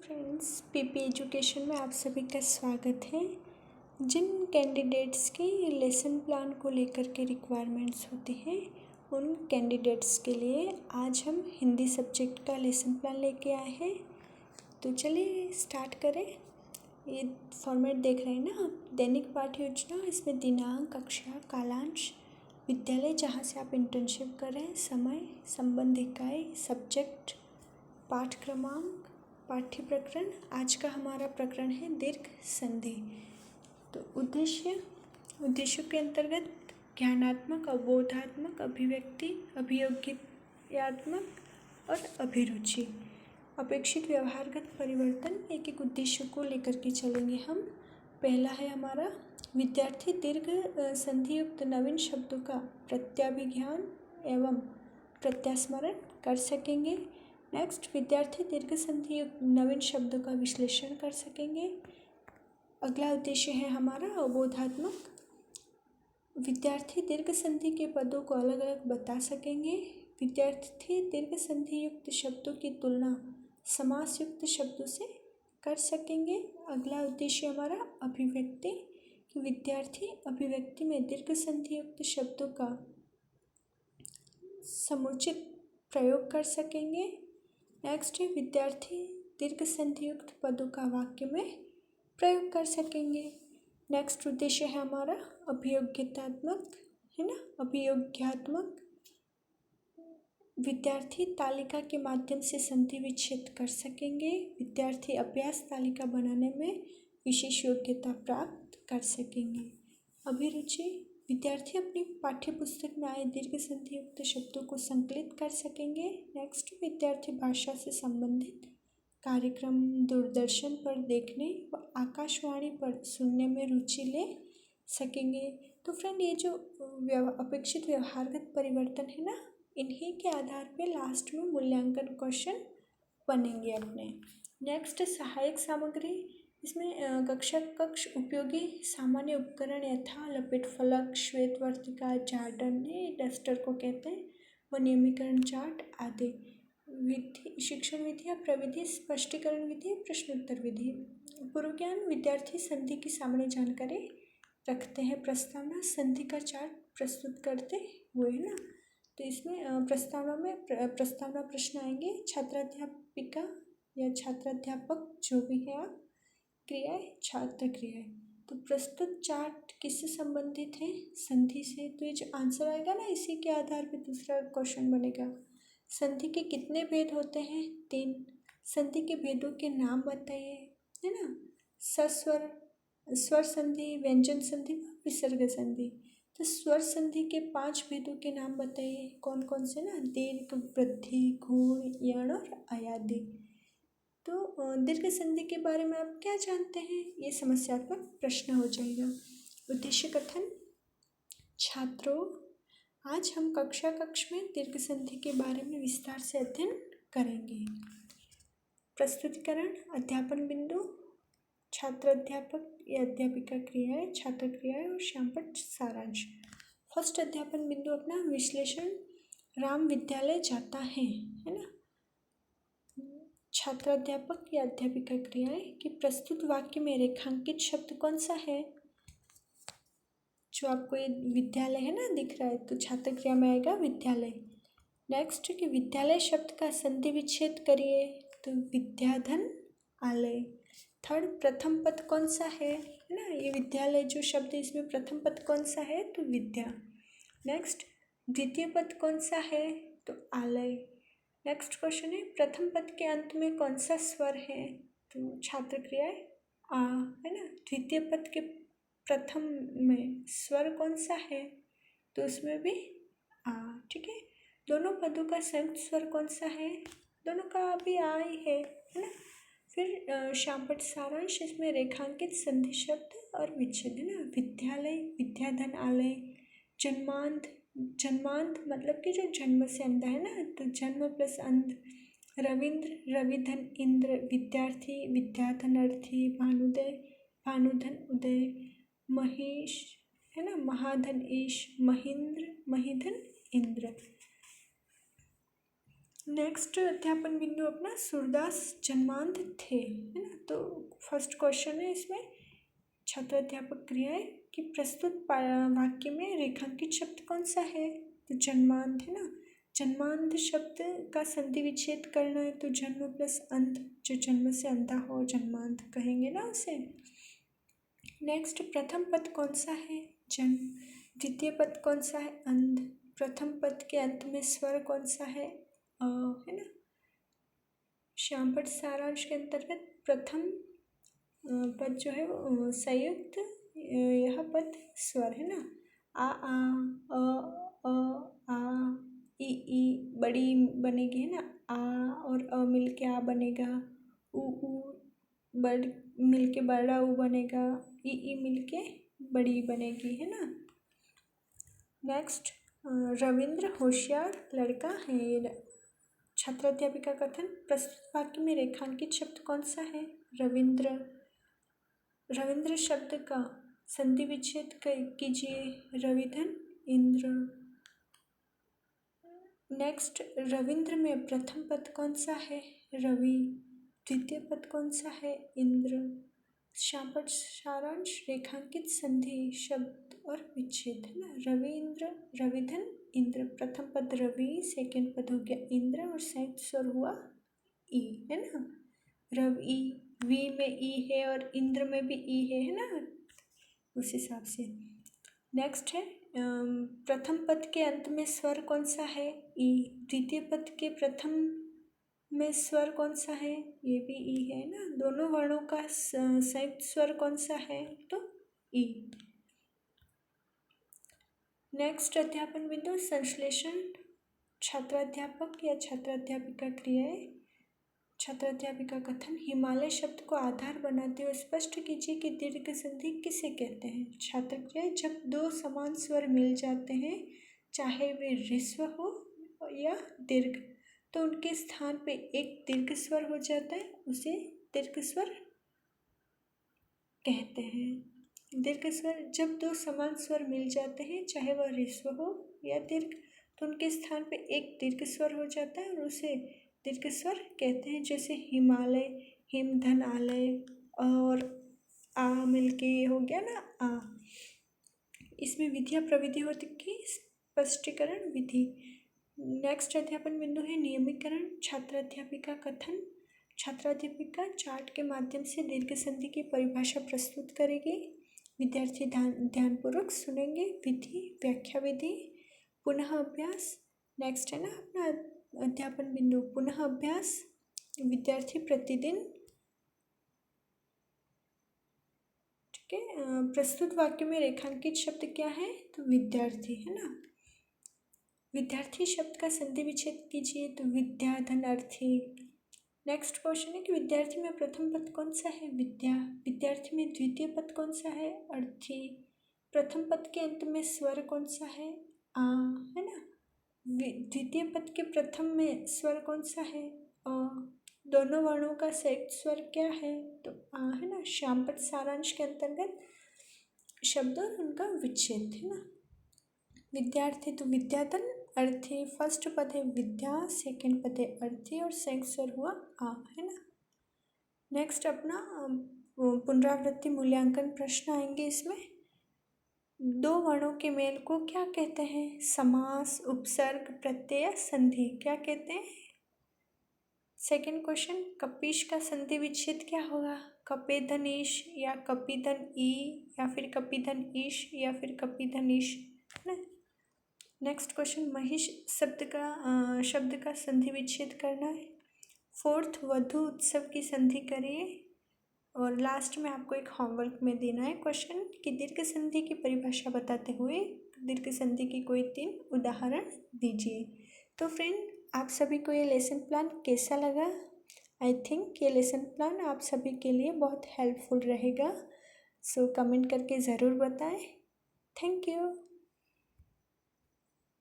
Friends, PP education में आप सभी का स्वागत है। जिन कैंडिडेट्स के लेसन प्लान को लेकर के रिक्वायरमेंट्स होती हैं उन कैंडिडेट्स के लिए आज हम हिंदी सब्जेक्ट का लेसन प्लान लेके आए हैं। तो चलिए स्टार्ट करें। ये फॉर्मेट देख रहे हैं ना आप, दैनिक पाठ्य योजना। इसमें दिनांक, कक्षा, कालांश, विद्यालय जहाँ से आप इंटर्नशिप कर रहे हैं, समय, संबंध इकाई, सब्जेक्ट, पाठ क्रमांक, पाठ्य प्रकरण। आज का हमारा प्रकरण है दीर्घ संधि। तो उद्देश्यों के अंतर्गत ज्ञानात्मक, अवबोधात्मक, अभिव्यक्ति, अभियोग्यात्मक और अभिरुचि। अपेक्षित व्यवहारगत परिवर्तन, एक एक उद्देश्य को लेकर के चलेंगे हम। पहला है हमारा, विद्यार्थी दीर्घ संधि युक्त नवीन शब्दों का प्रत्याभिज्ञान एवं प्रत्यास्मरण कर सकेंगे। नेक्स्ट, विद्यार्थी दीर्घ संधि युक्त नवीन शब्दों का विश्लेषण कर सकेंगे। अगला उद्देश्य है हमारा अवबोधात्मक, विद्यार्थी दीर्घ संधि के पदों को अलग अलग बता सकेंगे। विद्यार्थी दीर्घ संधि युक्त शब्दों की तुलना समास युक्त शब्दों से कर सकेंगे। अगला उद्देश्य हमारा अभिव्यक्ति, कि विद्यार्थी अभिव्यक्ति में दीर्घ संधि युक्त शब्दों का समुचित प्रयोग कर सकेंगे। नेक्स्ट है, विद्यार्थी दीर्घ संधि युक्त पदों का वाक्य में प्रयोग कर सकेंगे। नेक्स्ट उद्देश्य है हमारा अभियोग्यतात्मक, है ना, अभियोग्यात्मक, विद्यार्थी तालिका के माध्यम से संधि विच्छेद कर सकेंगे। विद्यार्थी अभ्यास तालिका बनाने में विशेष योग्यता प्राप्त कर सकेंगे। अभिरुचि, विद्यार्थी अपनी पाठ्य पुस्तक में आए दीर्घ संधि युक्त शब्दों को संकलित कर सकेंगे। नेक्स्ट, विद्यार्थी भाषा से संबंधित कार्यक्रम दूरदर्शन पर देखने व आकाशवाणी पर सुनने में रुचि ले सकेंगे। तो फ्रेंड, ये जो अपेक्षित व्यवहारगत परिवर्तन है ना, इन्हीं के आधार पे लास्ट में मूल्यांकन क्वेश्चन बनेंगे अपने। नेक्स्ट, सहायक सामग्री। इसमें कक्ष उपयोगी सामान्य उपकरण यथा लपेट फलक, श्वेत वर्तिका, जार्डन, डस्टर को कहते हैं, व नियमीकरण चार्ट आदि। विधि, शिक्षण विधि या प्रविधि, स्पष्टीकरण विधि, प्रश्नोत्तर विधि। पूर्व ज्ञान, विद्यार्थी संधि की सामान्य जानकारी रखते हैं। प्रस्तावना, संधि का चार्ट प्रस्तुत करते हुए, है ना। तो इसमें प्रस्तावना प्रश्न आएंगे। छात्राध्यापिका या छात्राध्यापक जो भी है आप, क्रियाएं, छात्र क्रियाएं। तो प्रस्तुत चार्ट किससे संबंधित है? संधि से। तो ये जो आंसर आएगा ना, इसी के आधार पे दूसरा क्वेश्चन बनेगा। संधि के कितने भेद होते हैं? 3। संधि के भेदों के नाम बताइए, है ना। सस्वर, स्वर संधि, व्यंजन संधि, विसर्ग संधि। तो स्वर संधि के 5 भेदों के नाम बताइए, कौन कौन से ना, दीर्घ, वृद्धि, गुण, यण और अयादि। तो दीर्घ संधि के बारे में आप क्या जानते हैं? ये समस्यात्मक प्रश्न हो जाएगा। उद्देश्य कथन। छात्रों, आज हम कक्ष में दीर्घ संधि के बारे में विस्तार से अध्ययन करेंगे। प्रस्तुतिकरण, अध्यापन बिंदु, छात्र अध्यापक या अध्यापिका क्रियाएं, छात्र क्रियाएं और श्यामपट्ट सारांश। फर्स्ट अध्यापन बिंदु अपना विश्लेषण। राम विद्यालय जाता है ना। छात्राध्यापक या अध्यापिका क्रियाएं कि प्रस्तुत वाक्य में रेखांकित शब्द कौन सा है? जो आपको ये विद्यालय है ना दिख रहा है, तो छात्र क्रिया में आएगा विद्यालय। नेक्स्ट, कि विद्यालय शब्द का संधि विच्छेद करिए, तो विद्याधन आलय। थर्ड, प्रथम पद कौन सा है ना, ये विद्यालय जो शब्द है इसमें प्रथम पद कौन सा है? तो विद्या। नेक्स्ट, द्वितीय पद कौन सा है? तो आलय। नेक्स्ट क्वेश्चन है, प्रथम पद के अंत में कौन सा स्वर है? तो छात्र क्रियाएं आ, है ना। द्वितीय पद के प्रथम में स्वर कौन सा है? तो उसमें भी आ, ठीक है। दोनों पदों का संयुक्त स्वर कौन सा है? दोनों का भी आ ही है ना। फिर श्यामपट्ट सारांश, इसमें रेखांकित संधि शब्द और विच्छेद, है ना। विद्यालय, विद्याधन आलय। जन्मांध मतलब कि जो जन्म से अंध है ना, तो जन्म प्लस अंध। रविंद्र, रविधन इंद्र। विद्यार्थी, विद्याधन अर्थी। भानुदय, भानुधन उदय। महेश, है ना, महाधन ईश। महेंद्र, महीधन इंद्र। नेक्स्ट अध्यापन बिंदु अपना, सूरदास जन्मांध थे, फर्स्ट क्वेश्चन है इसमें छात्राध्यापक क्रियाएं कि प्रस्तुत वाक्य में रेखांकित शब्द कौन सा है, तो जन्मांध है ना। जन्मांध शब्द का संधि विच्छेद करना है, तो जन्म प्लस अंध, जो जन्म से अंधा हो जन्मांध कहेंगे ना उसे। नेक्स्ट प्रथम पद कौन सा है, जन्म। द्वितीय पद कौन सा है, अंध। प्रथम पद के अंत में स्वर कौन सा है है ना। श्यामपट सारांश के अंतर्गत प्रथम पद जो है वो संयुक्त यह पद स्वर है ना। आ ई बड़ी बनेगी है ना, आ और अ मिलके आ बनेगा, उ बड़ मिलके बड़ा उ बनेगा, ई मिलके बड़ी बनेगी है ना। नेक्स्ट रविंद्र होशियार लड़का है। छात्राध्यापिका कथन प्रस्तुत वाक्य में रेखांकित शब्द कौन सा है, रविंद्र। रविंद्र शब्द का संधि विच्छेद कीजिए, रविधन इंद्र। नेक्स्ट रविंद्र में प्रथम पद कौन सा है, रवि। द्वितीय पद कौन सा है, इंद्र। श्यामपट सारांश रेखांकित संधि शब्द और विच्छेद है ना। रवि इंद्र, रविधन इंद्र। प्रथम पद रवि, सेकंड पद हो गया इंद्र और संयुक्त स्वर हुआ ई है ना। रवि, वी में ई है और इंद्र में भी ई है ना, उस हिसाब से। नेक्स्ट है प्रथम पद के अंत में स्वर कौन सा है, ई। द्वितीय पद के प्रथम में स्वर कौन सा है, ये भी ई है ना। दोनों वर्णों का संयुक्त स्वर कौन सा है, तो ई। नेक्स्ट अध्यापन बिंदु संश्लेषण। छात्राध्यापक या छात्राध्यापिका क्रियाएं। छात्राध्यापिका कथन हिमालय शब्द को आधार बनाते हुए स्पष्ट कीजिए कि दीर्घ संधि किसे कहते हैं। छात्र क्रिया जब दो समान स्वर मिल जाते हैं, चाहे वे ह्रस्व हो या दीर्घ, तो उनके स्थान पे एक दीर्घ स्वर हो जाता है, उसे दीर्घ स्वर कहते हैं। दीर्घ स्वर जब दो समान स्वर मिल जाते हैं, चाहे वह ह्रस्व हो या दीर्घ, तो उनके स्थान पे एक दीर्घ स्वर हो जाता है और उसे दीर्घ स्वर कहते हैं। जैसे हिमालय, हिम धन आलय और आ मिलके हो गया ना आ। इसमें विधिया प्रविधि होती की स्पष्टीकरण विधि। नेक्स्ट अध्यापन बिंदु है नियमीकरण। छात्राध्यापिका कथन छात्राध्यापिका चार्ट के माध्यम से दीर्घ संधि की परिभाषा प्रस्तुत करेगी। विद्यार्थी ध्यानपूर्वक सुनेंगे। विधि व्याख्या विधि, पुनः अभ्यास। नेक्स्ट है ना अपना अध्यापन बिंदु पुनः अभ्यास। विद्यार्थी प्रतिदिन, ठीक है। प्रस्तुत वाक्य में रेखांकित शब्द क्या है, तो विद्यार्थी है ना। विद्यार्थी शब्द का संधि विच्छेद कीजिए, तो विद्या धन अर्थी। नेक्स्ट क्वेश्चन है कि विद्यार्थी में प्रथम पद कौन सा है, विद्या। विद्यार्थी में द्वितीय पद कौन सा है, अर्थी। प्रथम पद के अंत में स्वर कौन सा है, आ है ना। द्वितीय पद के प्रथम में स्वर कौन सा है, अ। दोनों वर्णों का संयुक्त स्वर क्या है, तो आ है ना। श्यामपट सारांश के अंतर्गत शब्द और उनका विच्छेद है ना। विद्यार्थी तो विद्याधन अर्थी। फर्स्ट पद है विद्या, सेकंड पद है अर्थी और संयुक्त स्वर हुआ आ है ना। नेक्स्ट अपना पुनरावृत्ति मूल्यांकन प्रश्न आएंगे। इसमें दो वर्णों के मेल को क्या कहते हैं, समास, उपसर्ग, प्रत्यय, संधि क्या कहते हैं। सेकंड क्वेश्चन कपीश का संधि विच्छेद क्या होगा, कपेधनीश या कपिधन ई या फिर कपिधन ईश या फिर कपिधन ईश है ना। नेक्स्ट क्वेश्चन महिष शब्द का संधि विच्छेद करना है। फोर्थ वधु उत्सव की संधि करिए। और लास्ट में आपको एक होमवर्क में देना है क्वेश्चन कि दीर्घ संधि की परिभाषा बताते हुए दीर्घ संधि की कोई 3 उदाहरण दीजिए। तो फ्रेंड आप सभी को ये लेसन प्लान कैसा लगा। आई थिंक ये लेसन प्लान आप सभी के लिए बहुत हेल्पफुल रहेगा। सो कमेंट करके ज़रूर बताएं। Thank you.